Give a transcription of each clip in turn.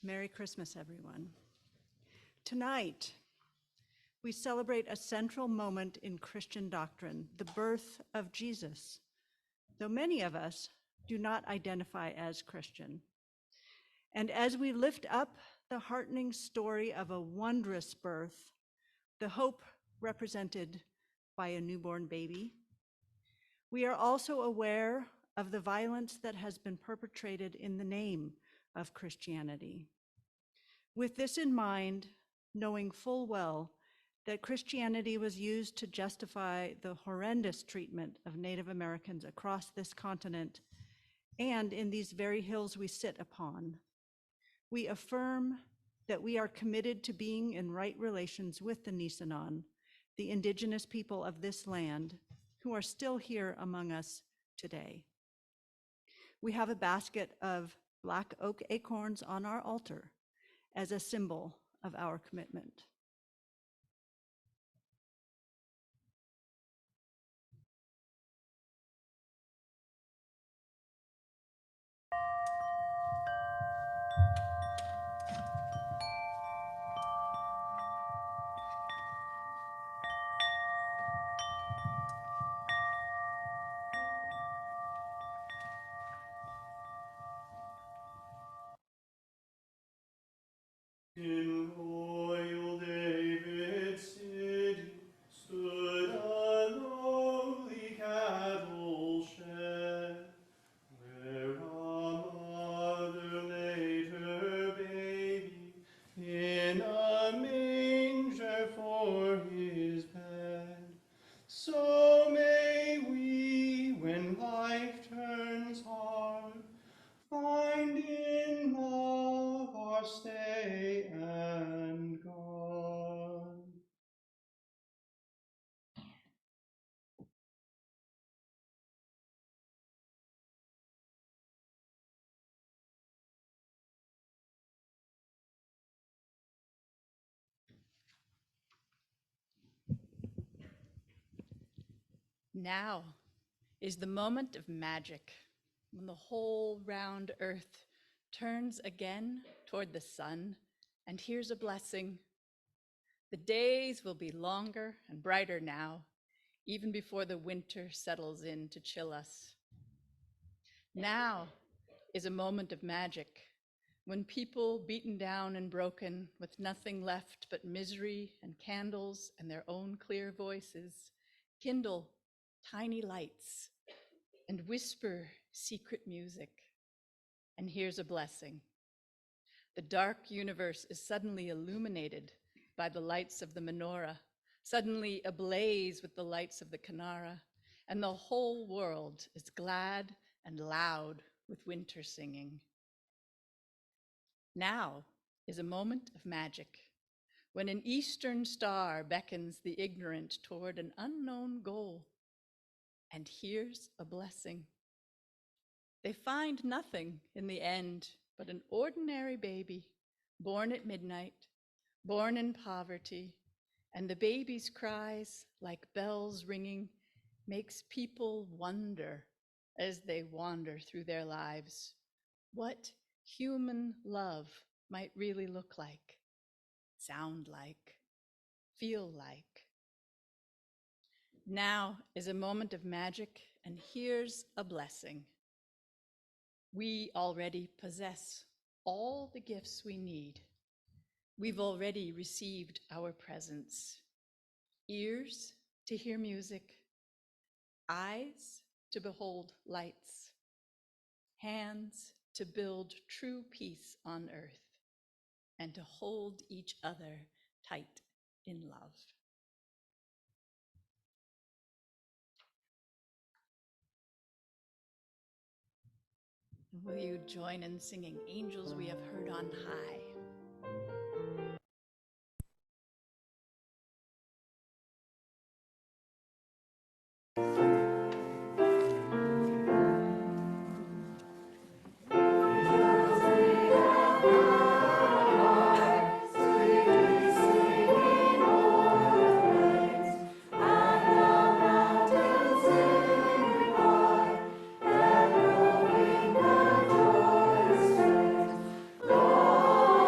Merry Christmas, everyone. Tonight, we celebrate a central moment in Christian doctrine, the birth of Jesus, though many of us do not identify as Christian. And as we lift up the heartening story of a wondrous birth, the hope represented by a newborn baby, we are also aware of the violence that has been perpetrated in the name of Christianity. With this in mind, knowing full well that Christianity was used to justify the horrendous treatment of Native Americans across this continent and in these very hills we sit upon, we affirm that we are committed to being in right relations with the Nisenan, the indigenous people of this land, who are still here among us today. We have a basket of black oak acorns on our altar as a symbol of our commitment. In royal David's city stood a lowly cattle shed, where a mother laid her baby in a manger for his bed. So may we, when life turns hard, find in love our stay and guard. Now is the moment of magic, when the whole round earth turns again toward the sun, and here's a blessing. The days will be longer and brighter now, even before the winter settles in to chill us. Now is a moment of magic, when people beaten down and broken, with nothing left but misery and candles and their own clear voices, kindle tiny lights and whisper secret music. And here's a blessing. The dark universe is suddenly illuminated by the lights of the menorah, suddenly ablaze with the lights of the Kanara, and the whole world is glad and loud with winter singing. Now is a moment of magic, when an eastern star beckons the ignorant toward an unknown goal. And here's a blessing. They find nothing in the end but an ordinary baby, born at midnight, born in poverty, and the baby's cries, like bells ringing, makes people wonder as they wander through their lives what human love might really look like, sound like, feel like. Now is a moment of magic, and here's a blessing. We already possess all the gifts we need. We've already received our presents. Ears to hear music, eyes to behold lights, hands to build true peace on earth, and to hold each other tight in love. Will you join in singing Angels We Have Heard on High? Lord,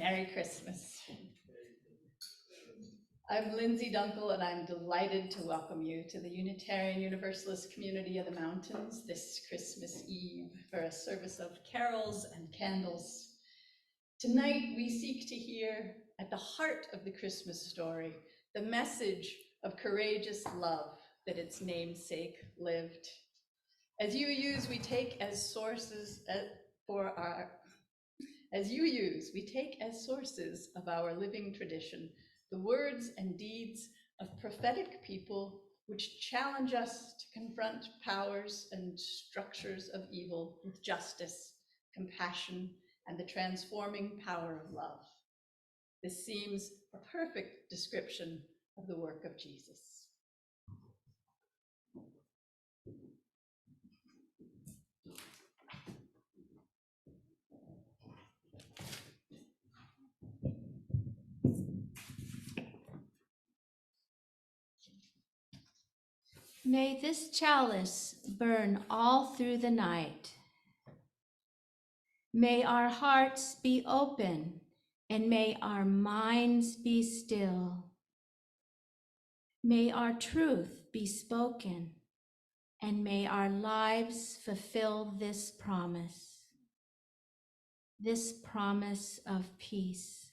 Merry Christmas. I'm Lindsay Dunkel, and I'm delighted to welcome you to the Unitarian Universalist community of the mountains this Christmas Eve for a service of carols and candles. Tonight, we seek to hear at the heart of the Christmas story the message of courageous love that its namesake lived. As UUs, we take as sources we take as sources of our living tradition the words and deeds of prophetic people which challenge us to confront powers and structures of evil with justice, compassion, and the transforming power of love. This seems a perfect description of the work of Jesus. May this chalice burn all through the night. May our hearts be open and may our minds be still. May our truth be spoken and may our lives fulfill this promise of peace.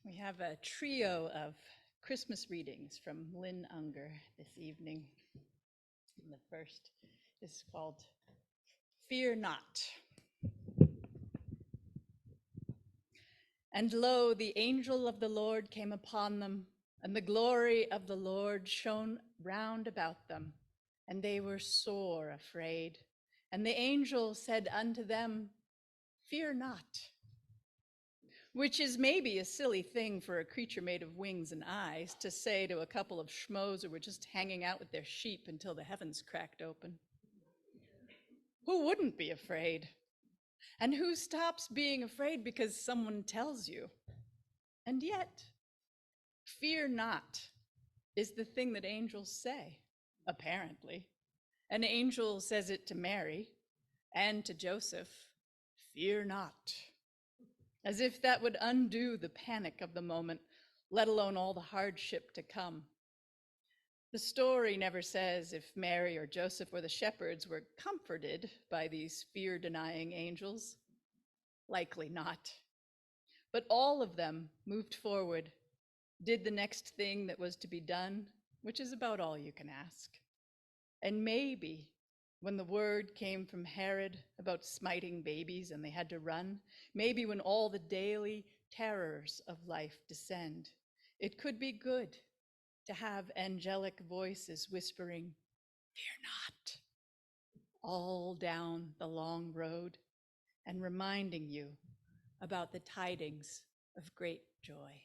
We have a trio of Christmas readings from Lynn Unger this evening. And the first is called Fear Not. And lo, the angel of the Lord came upon them, and the glory of the Lord shone round about them, and they were sore afraid. And the angel said unto them, Fear not. Which is maybe a silly thing for a creature made of wings and eyes to say to a couple of schmoes who were just hanging out with their sheep until the heavens cracked open. Who wouldn't be afraid? And who stops being afraid because someone tells you? And yet, fear not is the thing that angels say, apparently. An angel says it to Mary and to Joseph, fear not. As if that would undo the panic of the moment, let alone all the hardship to come. The story never says if Mary or Joseph or the shepherds were comforted by these fear-denying angels. Likely not. But all of them moved forward, did the next thing that was to be done, which is about all you can ask. And maybe when the word came from Herod about smiting babies and they had to run, maybe when all the daily terrors of life descend, it could be good to have angelic voices whispering, fear not, all down the long road and reminding you about the tidings of great joy.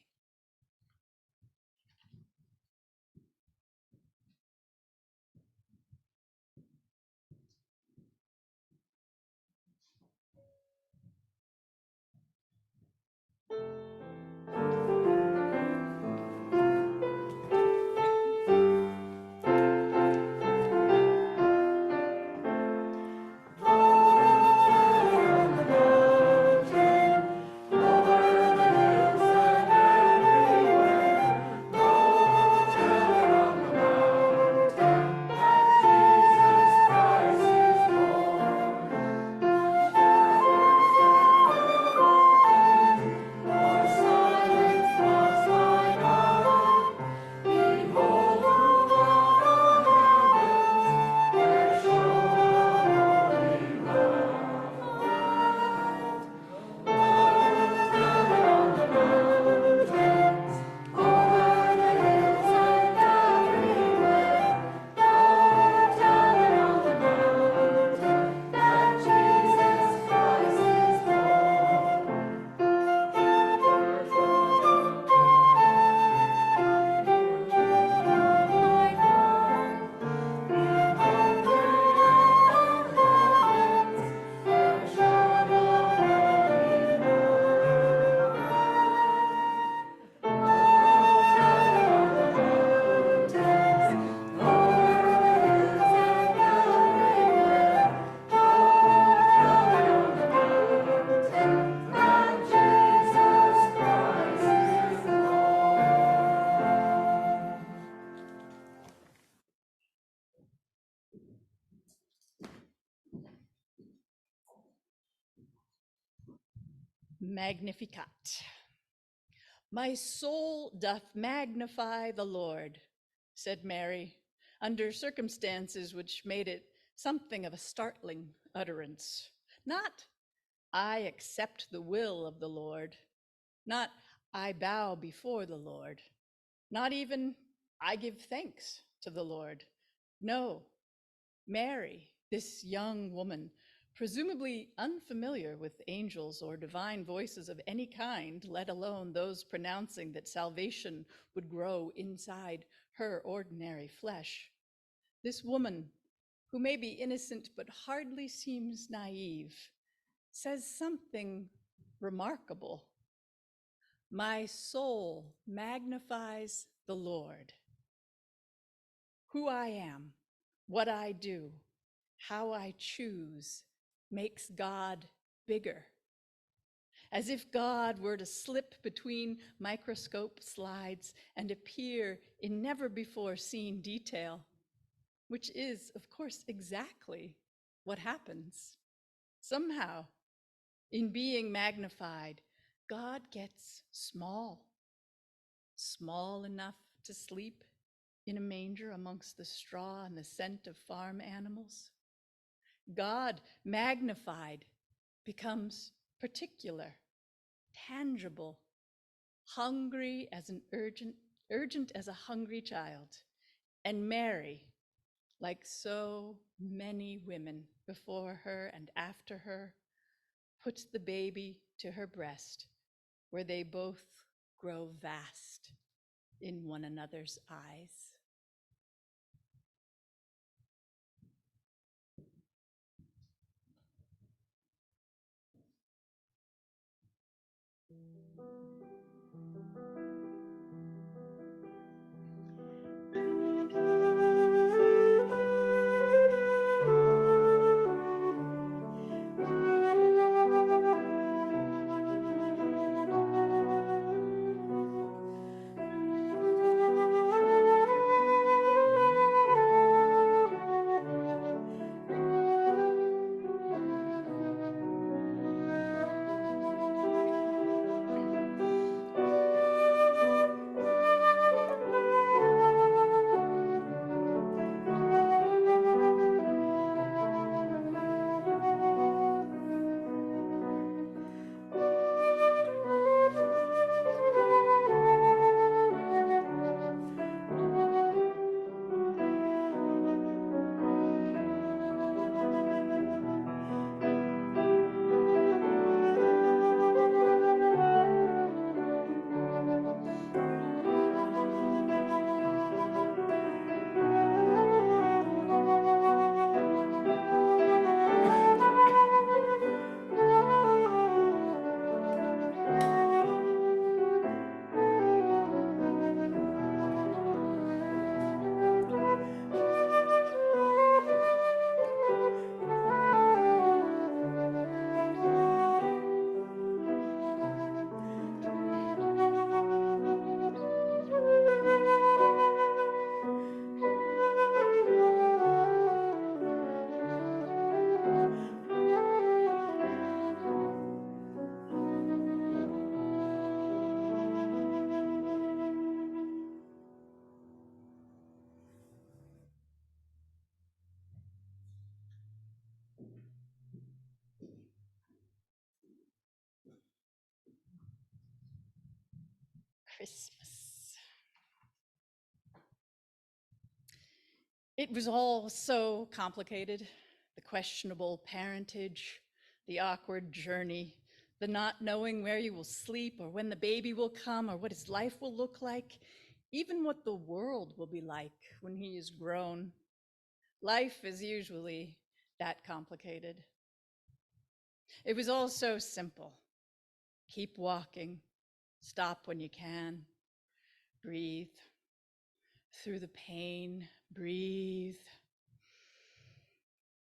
Magnificat. My soul doth magnify the Lord, said Mary, under circumstances which made it something of a startling utterance. Not, I accept the will of the Lord. Not, I bow before the Lord. Not even, I give thanks to the Lord. No, Mary, this young woman, presumably unfamiliar with angels or divine voices of any kind, let alone those pronouncing that salvation would grow inside her ordinary flesh. This woman, who may be innocent but hardly seems naive, says something remarkable. My soul magnifies the Lord. Who I am, what I do, how I choose makes God bigger. As if God were to slip between microscope slides and appear in never before seen detail, which is, of course, exactly what happens. Somehow, in being magnified, God gets small small enough to sleep in a manger amongst the straw and the scent of farm animals. God, magnified, becomes particular, tangible, hungry as an urgent as a hungry child. And Mary, like so many women before her and after her, puts the baby to her breast, where they both grow vast in one another's eyes. Christmas. It was all so complicated. The questionable parentage, the awkward journey, the not knowing where you will sleep or when the baby will come or what his life will look like, even what the world will be like when he is grown. Life is usually that complicated. It was all so simple. Keep walking, stop when you can, breathe. Through the pain, breathe.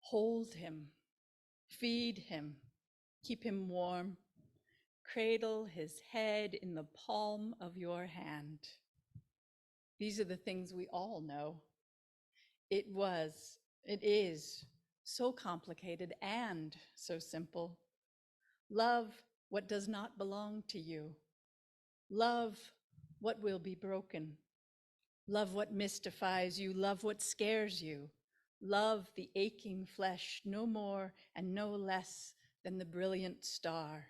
Hold him, feed him, keep him warm, cradle his head in the palm of your hand. These are the things we all know. It is so complicated and so simple. Love what does not belong to you. Love what will be broken. Love what mystifies you. Love what scares you. Love the aching flesh no more and no less than the brilliant star.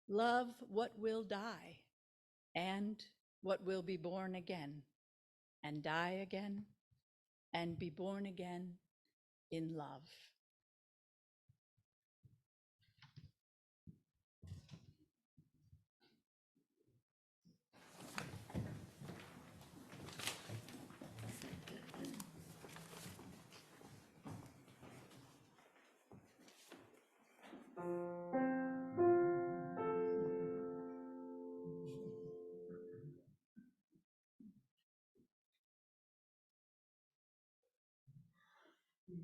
Love what will die and what will be born again, and die again and be born again in love.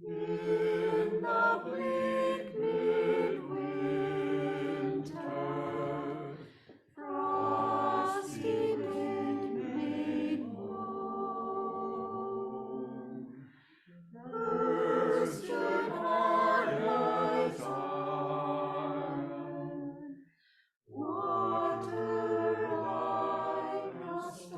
In the bleak midwinter, frosty wind made moan. Earth stood hard as iron, water like a stone.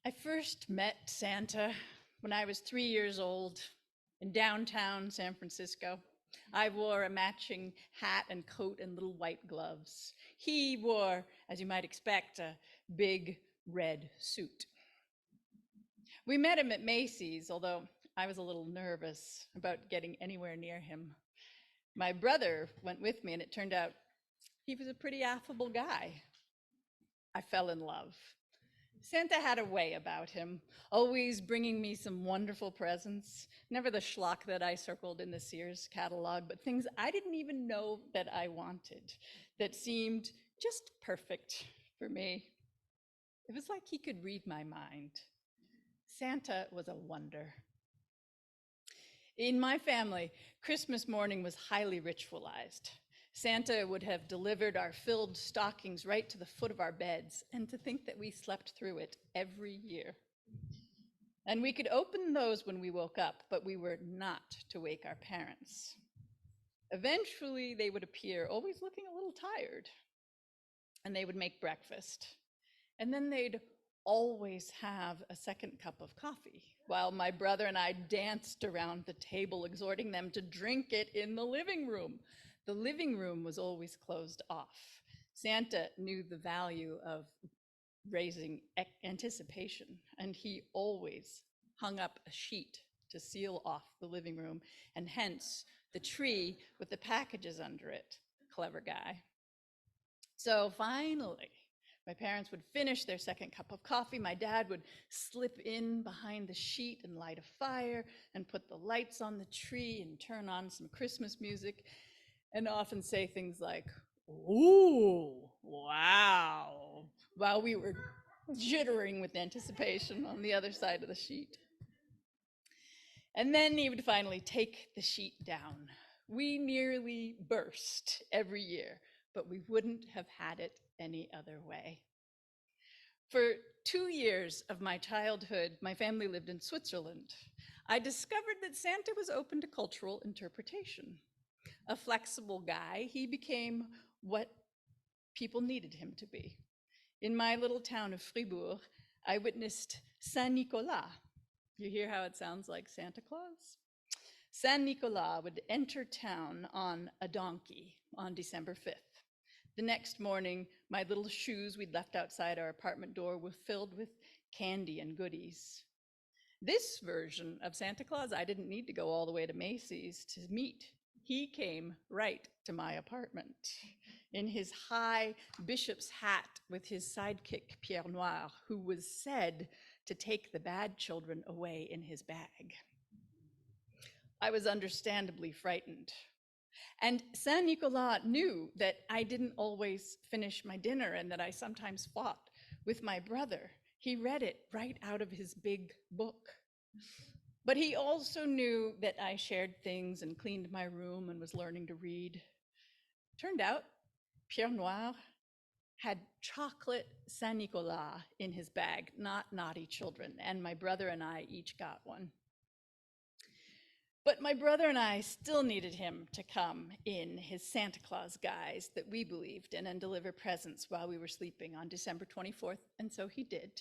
I first met Santa when I was 3 years old in downtown San Francisco. I wore a matching hat and coat and little white gloves. He wore, as you might expect, a big red suit. We met him at Macy's, although I was a little nervous about getting anywhere near him. My brother went with me, and it turned out he was a pretty affable guy. I fell in love. Santa had a way about him, always bringing me some wonderful presents, never the schlock that I circled in the Sears catalog, but things I didn't even know that I wanted, that seemed just perfect for me. It was like he could read my mind. Santa was a wonder. In my family, Christmas morning was highly ritualized. Santa would have delivered our filled stockings right to the foot of our beds, and to think that we slept through it every year. And we could open those when we woke up, but we were not to wake our parents. Eventually, they would appear, always looking a little tired, and they would make breakfast. And then they'd always have a second cup of coffee, while my brother and I danced around the table, exhorting them to drink it in the living room. The living room was always closed off. Santa knew the value of raising anticipation, and he always hung up a sheet to seal off the living room, and hence the tree with the packages under it. Clever guy. So finally, my parents would finish their second cup of coffee. My dad would slip in behind the sheet and light a fire and put the lights on the tree and turn on some Christmas music, and often say things like, "Ooh, wow," while we were jittering with anticipation on the other side of the sheet. And then he would finally take the sheet down. We nearly burst every year, but we wouldn't have had it any other way. For 2 years of my childhood, my family lived in Switzerland. I discovered that Santa was open to cultural interpretation. A flexible guy, he became what people needed him to be. In my little town of Fribourg, I witnessed Saint Nicolas. You hear how it sounds like Santa Claus? Saint Nicolas would enter town on a donkey on December 5th. The next morning, my little shoes we'd left outside our apartment door were filled with candy and goodies. This version of Santa Claus, I didn't need to go all the way to Macy's to meet. He came right to my apartment in his high bishop's hat with his sidekick, Pierre Noir, who was said to take the bad children away in his bag. I was understandably frightened. And Saint Nicolas knew that I didn't always finish my dinner and that I sometimes fought with my brother. He read it right out of his big book. But he also knew that I shared things and cleaned my room and was learning to read. Turned out, Pierre Noir had chocolate Saint Nicolas in his bag, not naughty children, and my brother and I each got one. But my brother and I still needed him to come in his Santa Claus guise that we believed in and deliver presents while we were sleeping on December 24th, and so he did.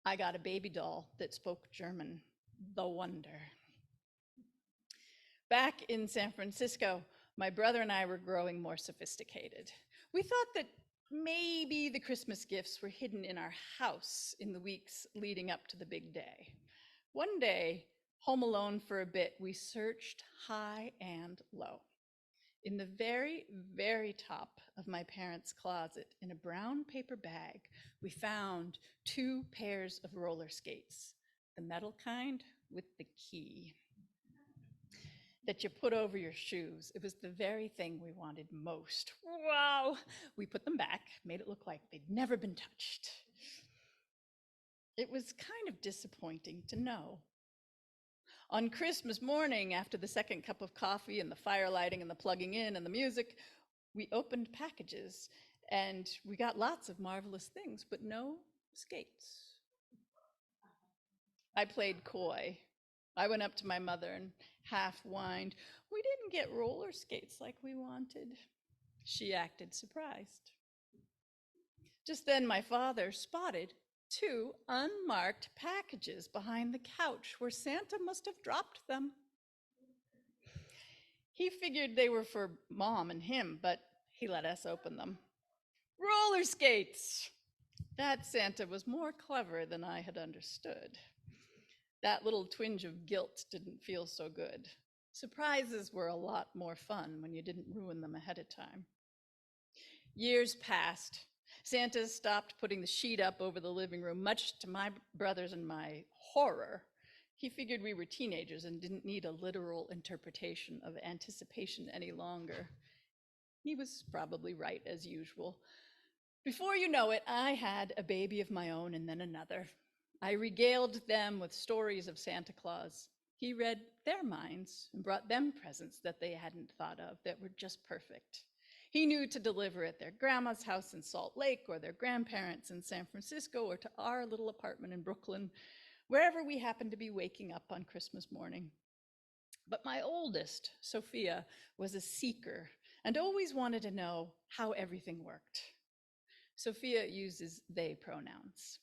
I got a baby doll that spoke German, the wonder. Back in San Francisco, my brother and I were growing more sophisticated. We thought that maybe the Christmas gifts were hidden in our house in the weeks leading up to the big day. One day, home alone for a bit, we searched high and low. In the very, very top of my parents' closet, in a brown paper bag, we found 2 pairs of roller skates, the metal kind with the key that you put over your shoes. It was the very thing we wanted most. Wow! We put them back, made it look like they'd never been touched. It was kind of disappointing to know. On Christmas morning, after the second cup of coffee and the fire lighting and the plugging in and the music, we opened packages and we got lots of marvelous things, but no skates. I played coy. I went up to my mother and half whined, "We didn't get roller skates like we wanted." She acted surprised. Just then my father spotted 2 unmarked packages behind the couch where Santa must have dropped them. He figured they were for Mom and him, but he let us open them. Roller skates! That Santa was more clever than I had understood. That little twinge of guilt didn't feel so good. Surprises were a lot more fun when you didn't ruin them ahead of time. Years passed. Santa stopped putting the sheet up over the living room, much to my brothers and my horror. He figured we were teenagers and didn't need a literal interpretation of anticipation any longer. He was probably right, as usual. Before you know it, I had a baby of my own and then another. I regaled them with stories of Santa Claus. He read their minds and brought them presents that they hadn't thought of that were just perfect. He knew to deliver at their grandma's house in Salt Lake or their grandparents in San Francisco or to our little apartment in Brooklyn, wherever we happened to be waking up on Christmas morning. But my oldest, Sophia, was a seeker and always wanted to know how everything worked. Sophia uses they pronouns.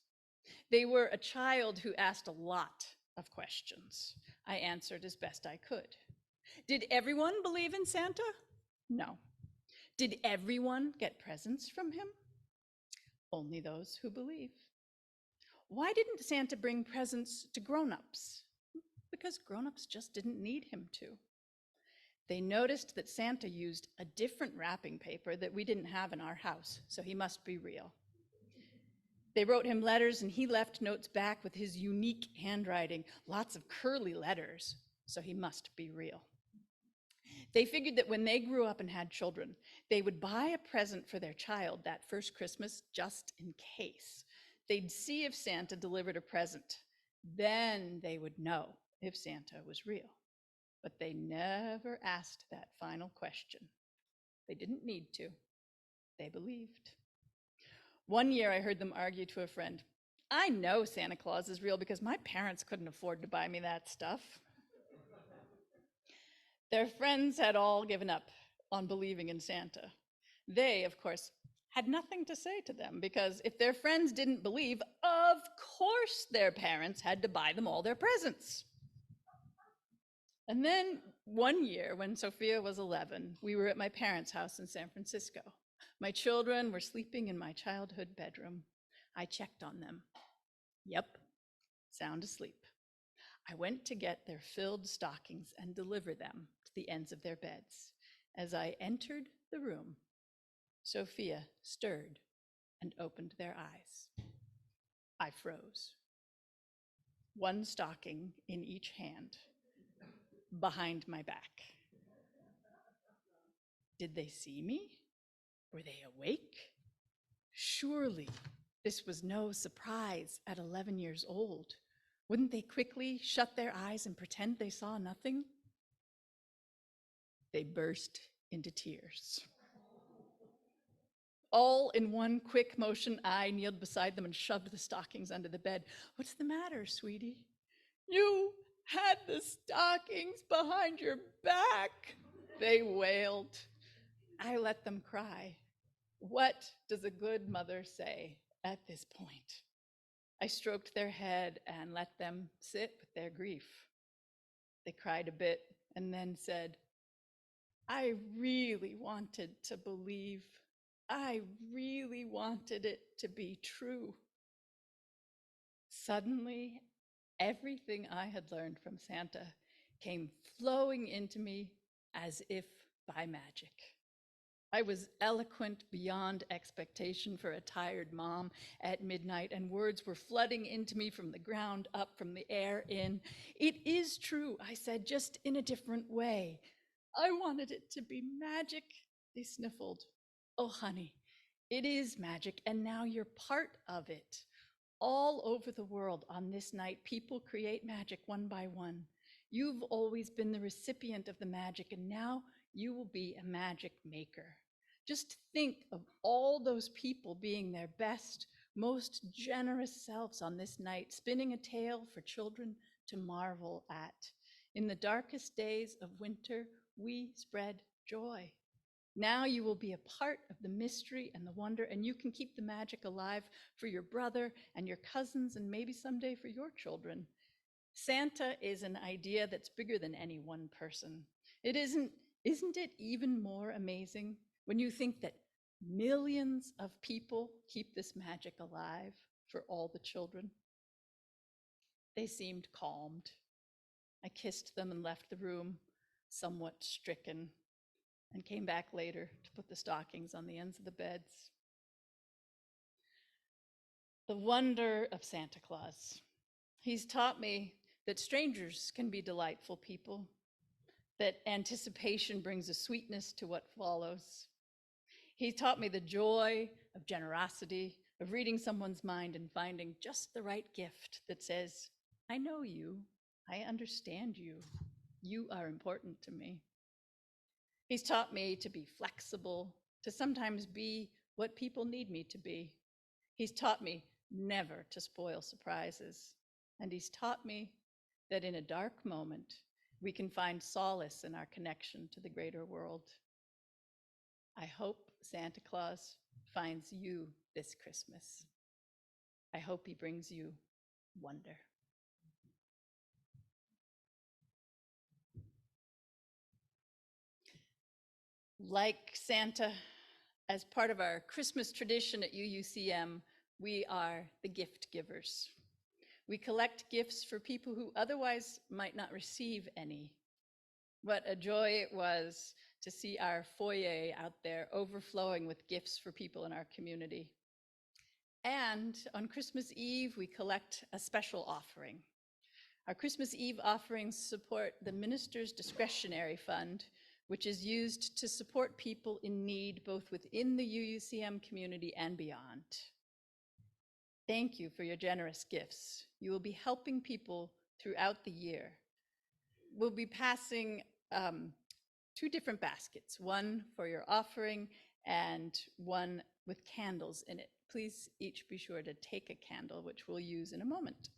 They were a child who asked a lot of questions. I answered as best I could. Did everyone believe in Santa? No. Did everyone get presents from him? Only those who believe. Why didn't Santa bring presents to grown-ups? Because grown-ups just didn't need him to. They noticed that Santa used a different wrapping paper that we didn't have in our house, so he must be real. They wrote him letters and he left notes back with his unique handwriting, lots of curly letters, so he must be real. They figured that when they grew up and had children, they would buy a present for their child that first Christmas just in case. They'd see if Santa delivered a present. Then they would know if Santa was real. But they never asked that final question. They didn't need to. They believed. One year I heard them argue to a friend, "I know Santa Claus is real because my parents couldn't afford to buy me that stuff." Their friends had all given up on believing in Santa. They, of course, had nothing to say to them because if their friends didn't believe, of course their parents had to buy them all their presents. And then one year when Sophia was 11, we were at my parents' house in San Francisco. My children were sleeping in my childhood bedroom. I checked on them. Yep, sound asleep. I went to get their filled stockings and deliver them to the ends of their beds. As I entered the room, Sophia stirred and opened their eyes. I froze. One stocking in each hand, behind my back. Did they see me? Were they awake? Surely this was no surprise at 11 years old. Wouldn't they quickly shut their eyes and pretend they saw nothing? They burst into tears. All in one quick motion, I kneeled beside them and shoved the stockings under the bed. "What's the matter, sweetie?" "You had the stockings behind your back," they wailed. I let them cry. What does a good mother say at this point? I stroked their head and let them sit with their grief. They cried a bit and then said, "I really wanted to believe. I really wanted it to be true." Suddenly, everything I had learned from Santa came flowing into me as if by magic. I was eloquent beyond expectation for a tired mom at midnight, and words were flooding into me from the ground up, from the air in. "It is true," I said, "just in a different way." "I wanted it to be magic," they sniffled. "Oh, honey, it is magic, and now you're part of it." All over the world on this night, people create magic one by one. You've always been the recipient of the magic, and now you will be a magic maker. Just think of all those people being their best, most generous selves on this night, spinning a tale for children to marvel at. In the darkest days of winter, we spread joy. Now you will be a part of the mystery and the wonder, and you can keep the magic alive for your brother and your cousins, and maybe someday for your children. Santa is an idea that's bigger than any one person. Isn't it even more amazing when you think that millions of people keep this magic alive for all the children? They seemed calmed. I kissed them and left the room, somewhat stricken, and came back later to put the stockings on the ends of the beds. The wonder of Santa Claus. He's taught me that strangers can be delightful people, that anticipation brings a sweetness to what follows. He taught me the joy of generosity, of reading someone's mind and finding just the right gift that says, I know you, I understand you, you are important to me. He's taught me to be flexible, to sometimes be what people need me to be. He's taught me never to spoil surprises. And he's taught me that in a dark moment, we can find solace in our connection to the greater world. I hope Santa Claus finds you this Christmas. I hope he brings you wonder. Like Santa, as part of our Christmas tradition at UUCM, we are the gift givers. We collect gifts for people who otherwise might not receive any. What a joy it was to see our foyer out there overflowing with gifts for people in our community. And on Christmas Eve, we collect a special offering. Our Christmas Eve offerings support the Minister's Discretionary Fund, which is used to support people in need both within the UUCM community and beyond. Thank you for your generous gifts. You will be helping people throughout the year. We'll be passing 2 different baskets, one for your offering and one with candles in it. Please each be sure to take a candle, which we'll use in a moment.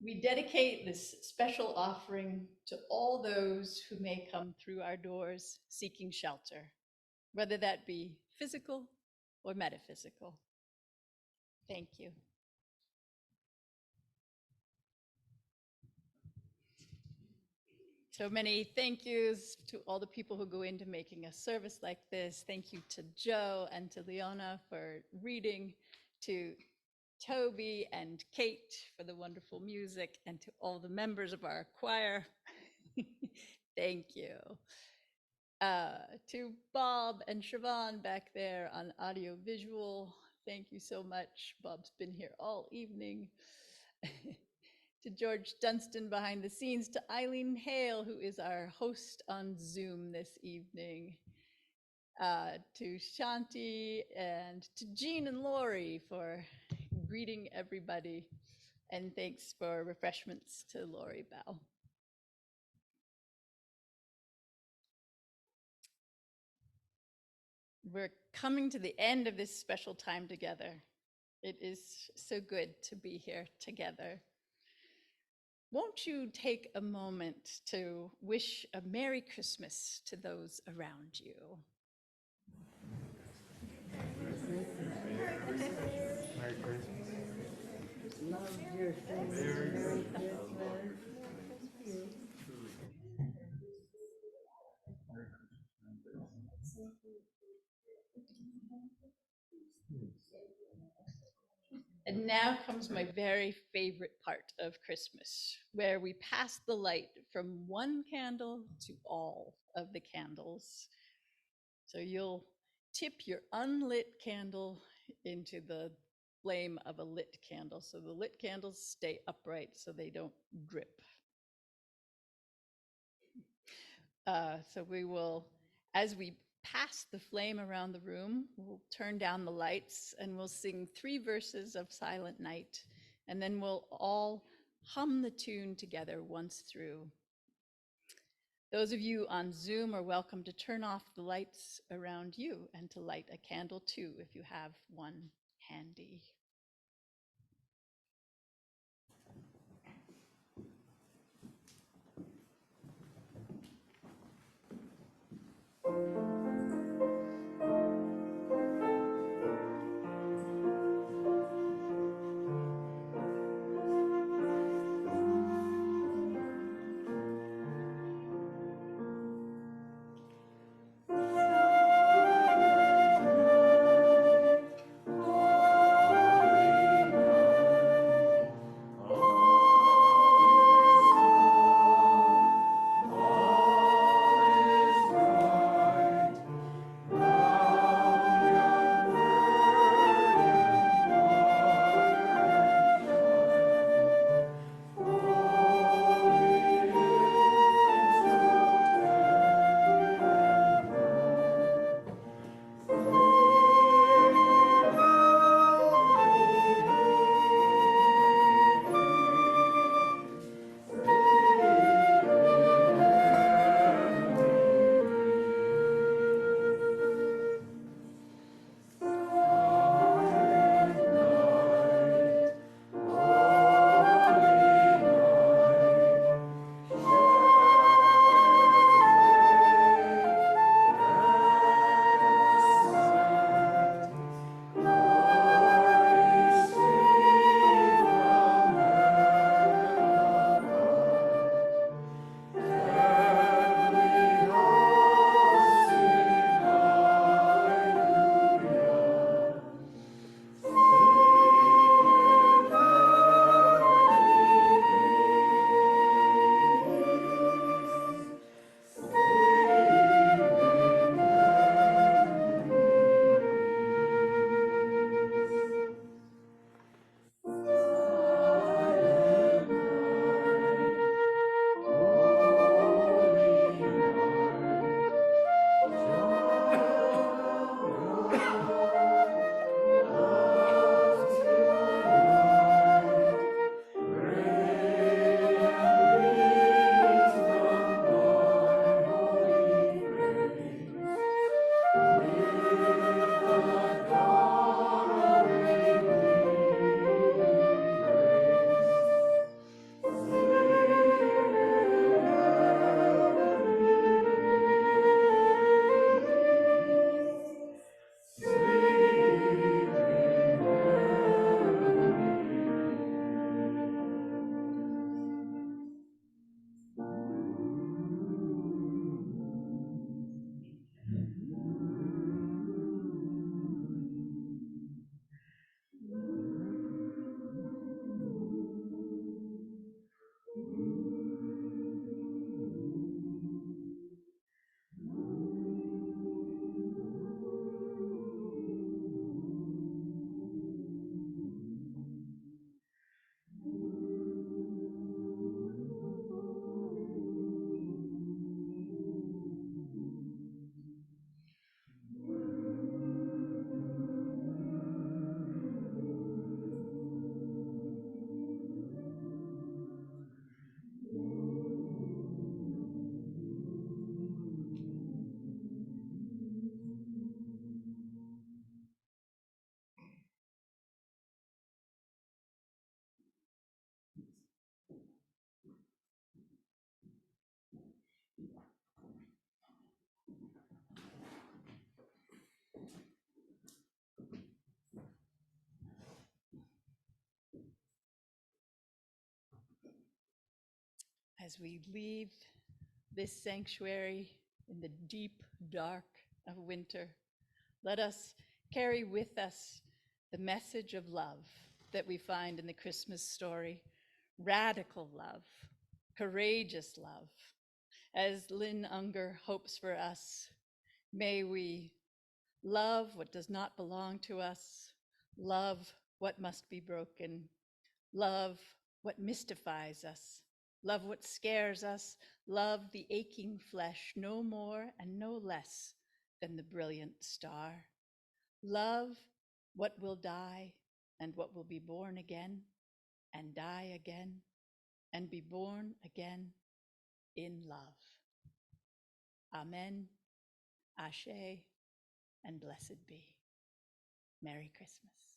We dedicate this special offering to all those who may come through our doors seeking shelter, whether that be physical or metaphysical. Thank you. So many thank yous to all the people who go into making a service like this. Thank you to Joe and to Leona for reading, to Toby and Kate for the wonderful music, and to all the members of our choir. Thank you. To Bob and Siobhan back there on audio visual, thank you so much. Bob's been here all evening. To George Dunstan behind the scenes, to Eileen Hale, who is our host on Zoom this evening, to Shanti, and to Jean and Lori for greeting everybody, and thanks for refreshments to Lori Bell. We're coming to the end of this special time together. It is so good to be here together. Won't you take a moment to wish a Merry Christmas to those around you? Merry Christmas. Love your family. Merry Christmas. And now comes my very favorite part of Christmas, where we pass the light from one candle to all of the candles. So you'll tip your unlit candle into the flame of a lit candle, so the lit candles stay upright so they don't drip. So we will, as we pass the flame around the room, we'll turn down the lights and we'll sing 3 verses of Silent Night, and then we'll all hum the tune together once through. Those of you on Zoom are welcome to turn off the lights around you and to light a candle too if you have one handy. Silent night, as we leave this sanctuary in the deep dark of winter, let us carry with us the message of love that we find in the Christmas story, radical love, courageous love. As Lynn Unger hopes for us, may we love what does not belong to us, love what must be broken, love what mystifies us, love what scares us, love the aching flesh no more and no less than the brilliant star. Love what will die and what will be born again and die again and be born again in love. Amen, Ashe, and blessed be. Merry Christmas.